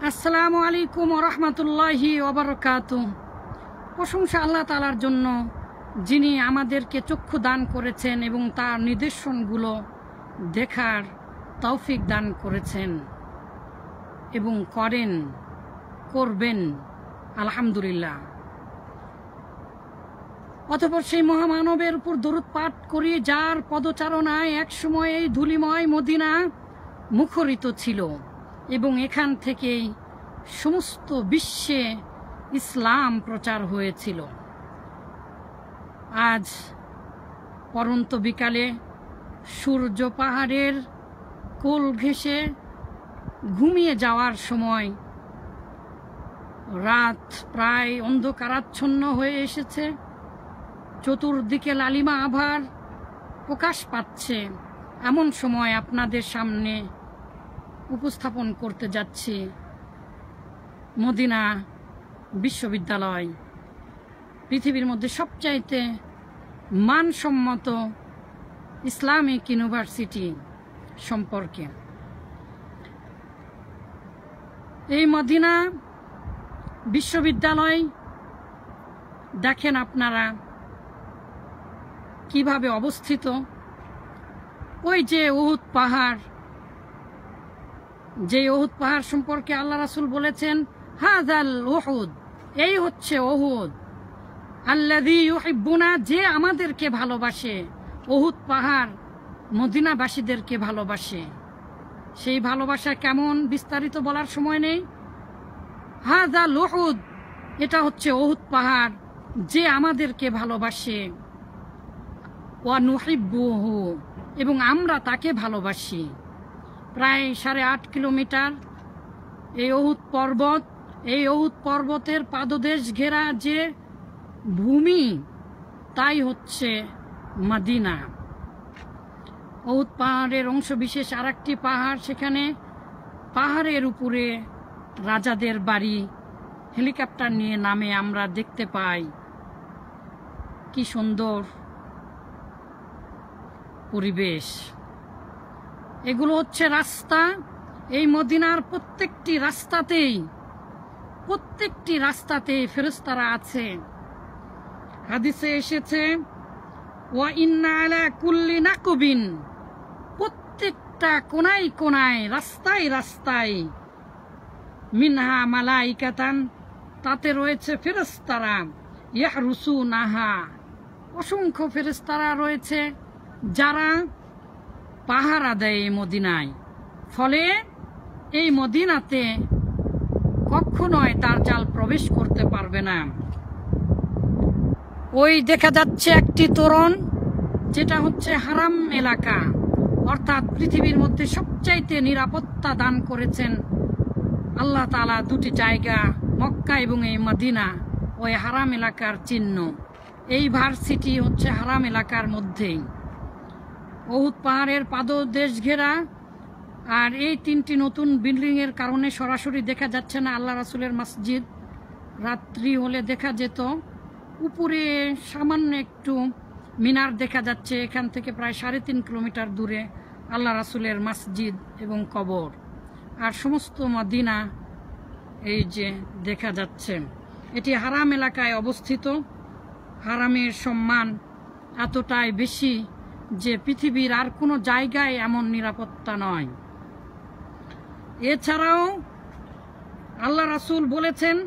আসসালামু আলাইকুম ওয়া রাহমাতুল্লাহি ওয়া বারাকাতুহু। প্রশংসা আল্লাহ তাআলার জন্য, যিনি আমাদেরকে চক্ষু দান করেছেন এবং তার নিদর্শনগুলো দেখার তৌফিক দান করেছেন এবং করবেন আলহামদুলিল্লাহ। অতঃপর সেই মহামানবের উপর দরুদ পাঠ করি, যার পদচারণায় একসময় এই ধূলিময় মদিনা মুখরিত ছিল এবং এখান থেকেই সমস্ত বিশ্বে ইসলাম প্রচার হয়েছিল। আজ পরন্ত বিকালে সূর্য পাহাড়ের কোল ঘেঁষে ঘুমিয়ে যাওয়ার সময় রাত প্রায় অন্ধকারাচ্ছন্ন হয়ে এসেছে। চতুর্দিকে লালিমা আভার প্রকাশ পাচ্ছে। এমন সময় আপনাদের সামনে উপস্থাপন করতে যাচ্ছি মদিনা বিশ্ববিদ্যালয়, পৃথিবীর মধ্যে সবচাইতে মানসম্মত ইসলামিক ইউনিভার্সিটি সম্পর্কে। এই মদিনা বিশ্ববিদ্যালয় দেখেন আপনারা কিভাবে অবস্থিত। ওই যে উহুদ পাহাড়, যে উহুদ পাহাড় সম্পর্কে আল্লাহ রাসূল বলেছেন, হাযাল উহুদ, এই হচ্ছে উহুদ, আল্লাযী ইউহিব্বুনা, যে আমাদেরকে ভালোবাসে। উহুদ পাহাড় মদিনাবাসীদেরকে ভালোবাসে। সেই ভালোবাসা কেমন বিস্তারিত বলার সময় নেই। হাযাল উহুদ, এটা হচ্ছে উহুদ পাহাড়, যে আমাদেরকে ভালোবাসে। ওয়া নুহিব্বুহু, এবং আমরা তাকে ভালোবাসি। প্রায় 8.5 কিলোমিটার এই উহুদ পর্বত, এই উহুদ পর্বতের পাদদেশ ঘেরা যে ভূমি, তাই হচ্ছে মদিনা। উহুদ পাহাড়ের অংশ বিশেষ আরেকটি পাহাড়, সেখানে পাহাড়ের উপরে রাজাদের বাড়ি হেলিকপ্টার নিয়ে নামে আমরা দেখতে পাই। কি সুন্দর পরিবেশ। এগুলো হচ্ছে রাস্তা। এই মদিনার প্রত্যেকটি রাস্তাতেই ফেরেশতারা আছে। হাদিসে এসেছে, ওয়া ইন্না আলা কুল্লি নাকুবিন, প্রত্যেকটা কোনায় কোনায়, রাস্তায় রাস্তায়, মিনহা মালাইকাতান, তাতে রয়েছে ফেরেশতারা, ইয়াহরুসুনাহা, অসংখ্য ফেরেশতারা রয়েছে যারা পাহারা দেয় এই মদিনায়। ফলে এই মদিনাতে কখনোই তার জাল প্রবেশ করতে পারবে না। ওই দেখা যাচ্ছে একটি তোরণ, যেটা হচ্ছে হারাম এলাকা, অর্থাৎ পৃথিবীর মধ্যে সবচাইতে নিরাপত্তা দান করেছেন আল্লাহ তাআলা। দুটি জায়গা, মক্কা এবং এই মদিনা, ওই হারাম এলাকার চিহ্ন। এই ভার্সিটি হচ্ছে হারাম এলাকার মধ্যেই। উহুদ পাহাড়ের পাদদেশ ঘেরা। আর এই 3টি নতুন বিল্ডিং এর কারণে সরাসরি দেখা যাচ্ছে না আল্লাহ রাসূলের মসজিদ। রাত্রি হলে দেখা যেত। উপরে সামান্য একটু মিনার দেখা যাচ্ছে। এখান থেকে প্রায় 3.5 কিলোমিটার দূরে আল্লাহ রাসূলের মসজিদ এবং কবর। আর সমস্ত মদিনা এই যে দেখা যাচ্ছে। এটি হারাম এলাকায় অবস্থিত। হারামের সম্মান এতটাই বেশি যে পৃথিবীর আর কোনো জায়গায় এমন নিরাপত্তা নয়। এছাড়াও আল্লাহ রাসূল বলেছেন,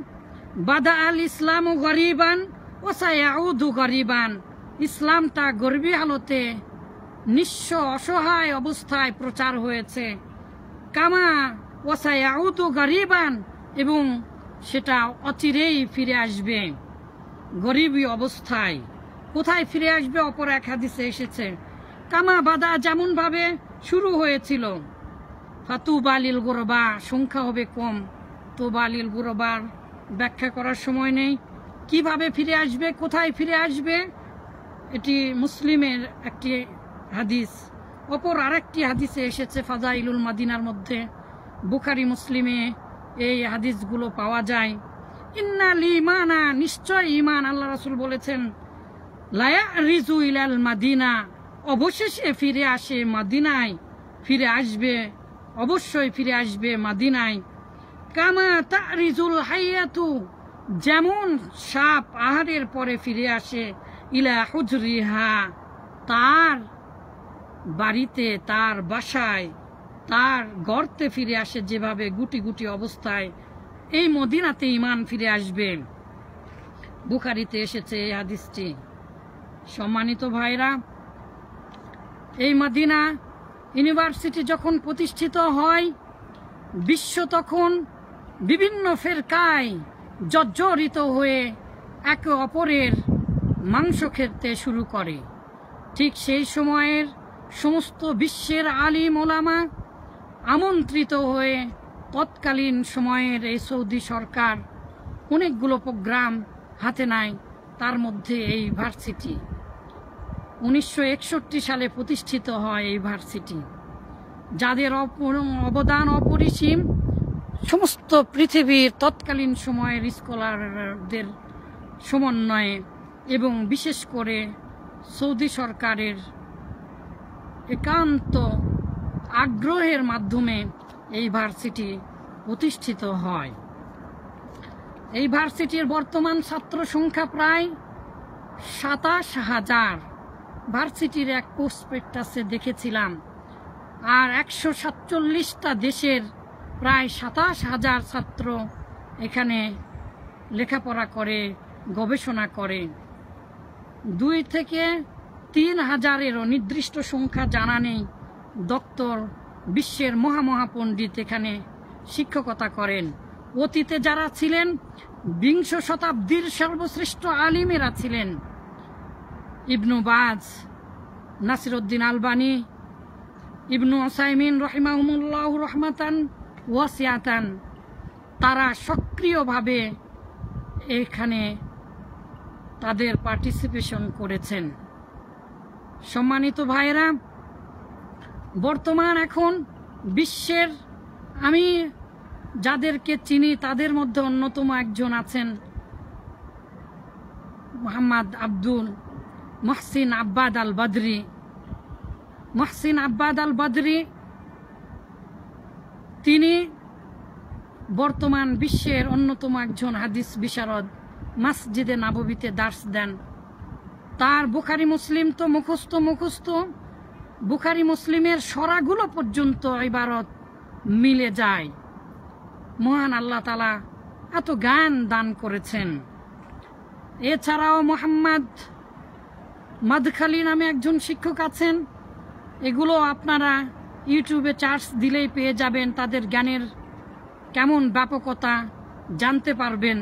বাদা আল ইসলামু গরিবান ওয়া সায়াউদু গরিবান, ইসলামটা গরিবী হালতে, নিঃস্ব অসহায় অবস্থায় প্রচার হয়েছে। কামা ওয়া সায়াউদু গরিবান, এবং সেটা অচিরেই ফিরে আসবে গরিবী অবস্থায়। কোথায় ফিরে আসবে? অপর এক হাদিসে এসেছে, কামা বাদা, যেমন ভাবে শুরু হয়েছিল। ফাতুবালিল গুরবা, সংখ্যা হবে কম। তুবালিল গুরবার ব্যাখ্যা করার সময় নেই। কিভাবে ফিরে আসবে, কোথায় ফিরে আসবে, এটি মুসলিমের একটি হাদিস। অপর আরেকটি হাদিসে এসেছে ফাজাইলুল মাদিনার মধ্যে, বুখারী মুসলিমে এই হাদিসগুলো পাওয়া যায়। ইন্নাল ঈমানা, নিশ্চয় ঈমান, আল্লাহ রাসূল বলেছেন, লা ইয়ারিজু ইলাল মাদিনা, অবশেষে ফিরে আসে মদিনায়, ফিরে আসবে, অবশ্যই ফিরে আসবে মদিনায়। কামা তারিজুল হাইয়াতু, যেমন সাপ আহারের পরে ফিরে আসে, ইলা হুজরিহা, তার বাড়িতে, তার বাসায়, তার গর্তে ফিরে আসে যেভাবে গুটি গুটি অবস্থায়, এই মদিনাতে ঈমান ফিরে আসবে। বুখারীতে এসেছে এই হাদিসটি। সম্মানিত ভাইরা, এই মদিনা ইউনিভার্সিটি যখন প্রতিষ্ঠিত হয়, বিশ্ব তখন বিভিন্ন ফেরকায় জর্জরিত হয়ে একে অপরের মাংস খেতে শুরু করে। ঠিক সেই সময়ের সমস্ত বিশ্বের আলিম ওলামা আমন্ত্রিত হয়ে তৎকালীন সময়ের এই সৌদি সরকার অনেকগুলো প্রোগ্রাম হাতে নেয়, তার মধ্যে এই ভার্সিটি। 1961 সালে প্রতিষ্ঠিত হয় এই ভার্সিটি, যাদের অবদান অপরিসীম। সমস্ত পৃথিবীর তৎকালীন সময়ের স্কলারদের সমন্বয়ে এবং বিশেষ করে সৌদি সরকারের একান্ত আগ্রহের মাধ্যমে এই ভার্সিটি প্রতিষ্ঠিত হয়। এই ভার্সিটির বর্তমান ছাত্র সংখ্যা প্রায় 27,000। ভার্সিটির এক প্রসপেক্টাসে দেখেছিলাম। আর 147টা দেশের প্রায় 27,000 ছাত্র এখানে লেখাপড়া করে, গবেষণা করে। 2 থেকে 3,000-এরও নির্দিষ্ট সংখ্যা জানা নেই ডক্টর, বিশ্বের মহাপণ্ডিত এখানে শিক্ষকতা করেন। অতীতে যারা ছিলেন, বিংশ শতাব্দীর সর্বশ্রেষ্ঠ আলিমেরা ছিলেন ইবনু বাজ, নাসিরউদ্দিন আলবানী, ইবনু উসাইমিন রহিমাহুমুল্লাহ রহমাতান ওয়াসিয়াতান। তারা সক্রিয়ভাবে এখানে তাদের পার্টিসিপেশন করেছেন। সম্মানিত ভাইরা, বর্তমান এখন বিশ্বের, আমি যাদেরকে চিনি তাদের মধ্যে অন্যতম একজন আছেন মোহাম্মদ আব্দুল মহসিন আব্বাদ আল বদরি। মহসিন আব্বাদ আল বদরি তিনি বর্তমান বিশ্বের অন্যতম একজন হাদিস বিশারদ, মসজিদে নববীতে দার্স দেন। তার বুখারী মুসলিম তো মুখস্থ, বুখারী মুসলিমের সরাগুলো পর্যন্ত ইবারত মিলে যায়। মহান আল্লাহ তাআলা এত জ্ঞান দান করেছেন। এছাড়াও মোহাম্মদ মাদখালি নামে একজন শিক্ষক আছেন। এগুলো আপনারা ইউটিউবে সার্চ দিলেই পেয়ে যাবেন, তাদের জ্ঞানের কেমন ব্যাপকতা জানতে পারবেন।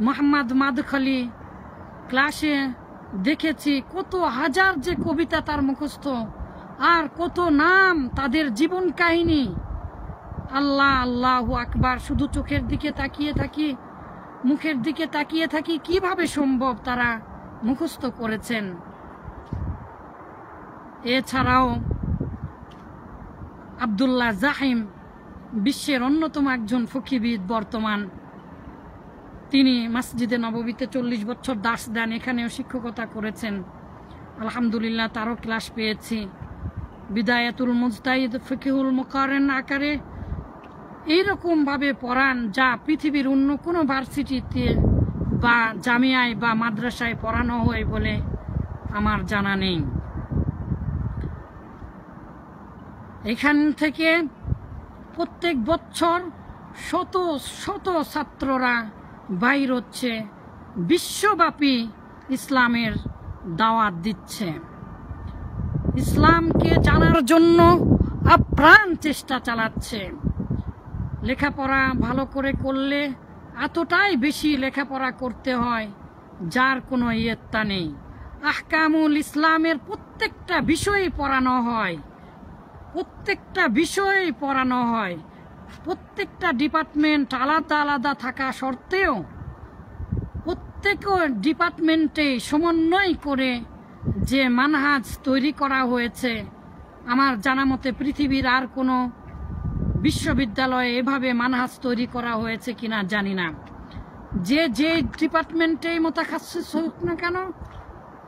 মোহাম্মদ মাদখালি ক্লাসে দেখেছি কত হাজার যে কবিতা তার মুখস্থ, আর কত নাম, তাদের জীবন কাহিনী। আল্লাহ, আল্লাহু আকবার। শুধু চোখের দিকে তাকিয়ে থাকি, মুখের দিকে তাকিয়ে থাকি, কিভাবে সম্ভব তারা মুখস্থ করেছেন। এছাড়াও আব্দুল্লাহ জাহিম, বিশ্বের অন্যতম একজন ফকিহবিদ বর্তমান, তিনি মসজিদে নববীতে 40 বছর দার্স দেন, এখানেও শিক্ষকতা করেছেন। আলহামদুলিল্লাহ, তারও ক্লাস পেয়েছি। বিদায়াতুল মুজতাহিদ, ফিকহুল মুকাররিন আকারে এইরকমভাবে পড়ান, যা পৃথিবীর অন্য কোনো ভার্সিটিতে বা জামিয়ায় বা মাদ্রাসায় পড়ানো হয় বলে আমার জানা নেই। এখান থেকে প্রত্যেক বছর শত শত ছাত্ররা বাইর হচ্ছে, বিশ্বব্যাপী ইসলামের দাওয়াত দিচ্ছে, ইসলামকে জানার জন্য আপ্রাণ চেষ্টা চালাচ্ছে। লেখাপড়া ভালো করে করলে এতটাই বেশি লেখাপড়া করতে হয় যার কোনো ইয়ত্তা নেই। আহকামুল ইসলামের প্রত্যেকটা বিষয় পড়ানো হয়, প্রত্যেকটা বিষয় পড়ানো হয়। প্রত্যেকটা ডিপার্টমেন্ট আলাদা আলাদা থাকা সত্ত্বেও প্রত্যেক ডিপার্টমেন্টে সমন্বয় করে যে মানহাজ তৈরি করা হয়েছে, আমার জানা মতে পৃথিবীর আর কোনো বিশ্ববিদ্যালয়ে এভাবে মানহাজ তৈরি করা হয়েছে কিনা জানি না। যে ডিপার্টমেন্টে মোতাখাসসিস হোক না কেন,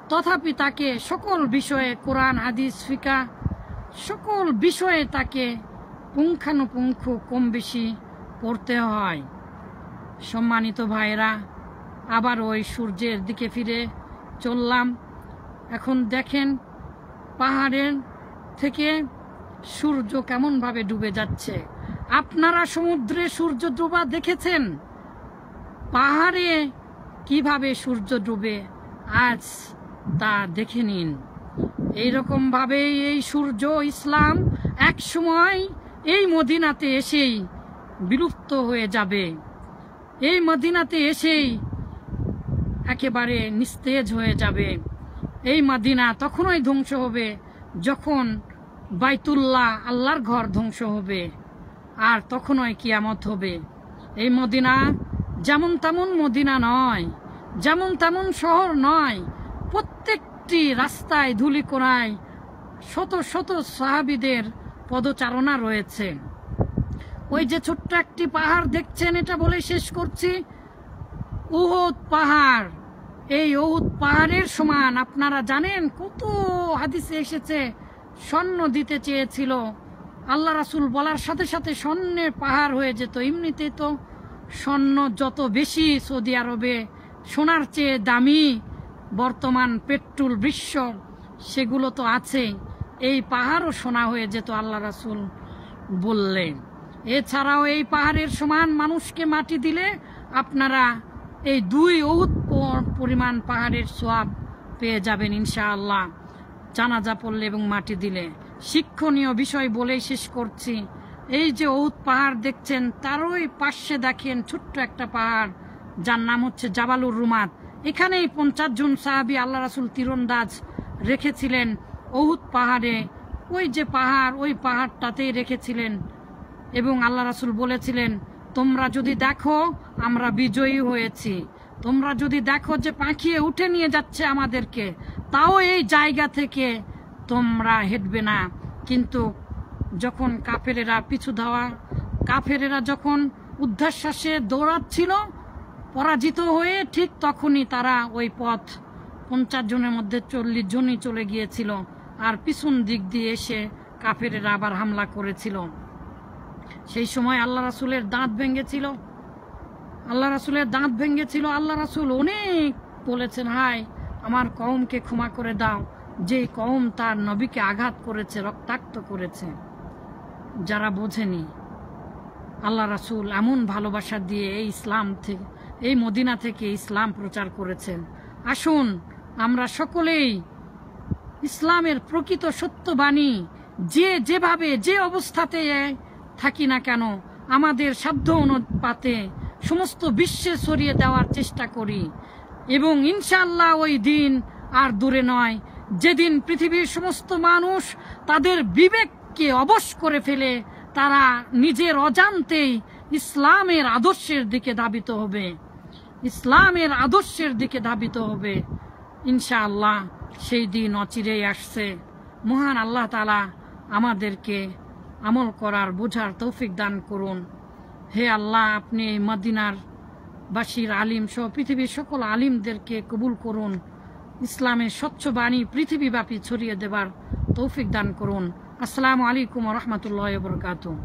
তথাপি তাকে সকল বিষয়ে, কোরআন হাদিস ফিকাহ সকল বিষয়ে তাকে পুঙ্খানুপুঙ্খ কম বেশি করতে হয়। সম্মানিত ভাইরা, আবার ওই সূর্যের দিকে ফিরে চললাম। এখন দেখেন পাহাড়ের থেকে সূর্য কেমনভাবে ডুবে যাচ্ছে। আপনারা সমুদ্রে সূর্য ডোবা দেখেছেন? পাহাড়ে কিভাবে সূর্য ডুবে আজ তা দেখে নিন। এইরকম ভাবে এই সূর্য ইসলাম এক সময় এই মদিনাতে এসেই বিলুপ্ত হয়ে যাবে। এই মদিনাতে এসেই একেবারে নিস্তেজ হয়ে যাবে। এই মদিনা তখনই ধ্বংস হবে যখন বাইতুল্লাহ আল্লাহর ঘর ধ্বংস হবে, আর তখনই কিয়ামত হবে। এই মদিনা যেমন তেমন মদিনা নয়, যেমন তেমন শহর নয়। প্রত্যেকটি রাস্তায় ধূলিকণায় শত শত সাহাবীদের পদচারণা রয়েছে। ওই যে ছোট্ট একটি পাহাড় দেখছেন, এটা বলে শেষ করছি, উহুদ পাহাড়। এই উহুদ পাহাড়ের সমান আপনারা জানেন কত হাদিসে এসেছে স্বর্ণ দিতে চেয়েছিল আল্লাহ রাসূল, বলার সাথে সাথে স্বর্ণের পাহাড় হয়ে যেত। এমনিতে তো স্বর্ণ যত বেশি সৌদি আরবে সোনার চেয়ে দামি বর্তমান পেট্রোল বিশ্ব সেগুলো তো আছে, এই পাহাড়ও সোনা হয়ে যেত আল্লাহ রাসূল বললেন। এছাড়াও এই পাহাড়ের সমান মানুষকে মাটি দিলে আপনারা এই 2 উহুদ পরিমাণ পাহাড়ের সওয়াব পেয়ে যাবেন ইনশাআল্লাহ, জানাজা পড়লে এবং মাটি দিলে। শিক্ষণীয় বিষয় বলেই শেষ করছি। এই যে উহুদ পাহাড় দেখছেন, তারই পাশে দেখেন ছোট্ট একটা পাহাড় যার নাম হচ্ছে জাবালুর রুমাত। এখানেই 50 জন সাহাবী আল্লাহ রাসূল তীরন্দাজ রেখেছিলেন উহুদ পাহাড়ে। ওই যে পাহাড়, ওই পাহাড়টাতেই রেখেছিলেন এবং আল্লাহ রাসূল বলেছিলেন, তোমরা যদি দেখো আমরা বিজয়ী হয়েছি, তোমরা যদি দেখো যে পাখিয়ে উঠে নিয়ে যাচ্ছে আমাদেরকে, তাও এই জায়গা থেকে তোমরা হেঁটবে না। কিন্তু যখন কাফেরেরা যখন উদ্ধাশ্বাসে দৌড়াচ্ছিল পরাজিত হয়ে, ঠিক তখনই তারা ওই পথ 50 জনের মধ্যে 40 জনই চলে গিয়েছিল, আর পিছন দিক দিয়ে এসে কাফেরেরা আবার হামলা করেছিল। সেই সময় আল্লাহ রাসূলের দাঁত ভেঙেছিল। আল্লাহ রাসূল অনেক বলেছেন, হায় আমার কওমকে ক্ষমা করে দাও, যে কওম তার নবীকে আঘাত করেছে, রক্তাক্ত করেছে। যারা বোঝেনি, আল্লাহ রাসূল এমন ভালোবাসা দিয়ে এই মদিনা থেকে ইসলাম প্রচার করেছেন। আসুন আমরা সকলেই ইসলামের প্রকৃত সত্যবাণী যেভাবে যে অবস্থাতে থাকি না কেন, আমাদের সাধ্য অনুপাতে সমস্ত বিশ্বে ছড়িয়ে দেওয়ার চেষ্টা করি। এবং ইনশাআল্লাহ ওই দিন আর দূরে নয় যেদিন পৃথিবীর সমস্ত মানুষ তাদের বিবেককে অবশ করে ফেলে তারা নিজের অজান্তেই ইসলামের আদর্শের দিকে ধাবিত হবে। ইনশাআল্লাহ সেই দিন অচিরেই আসছে। মহান আল্লাহ তাআলা আমাদেরকে আমল করার, বোঝার তৌফিক দান করুন। হে আল্লাহ, আপনি এই মদিনার বাসীর আলিম সহ পৃথিবীর সকল আলিমদেরকে কবুল করুন। ইসলামের স্বচ্ছ বাণী পৃথিবীব্যাপী ছড়িয়ে দেবার তৌফিক দান করুন। আসসালামু আলাইকুম ওয়া রাহমাতুল্লাহি ওয়া বারাকাতুহু।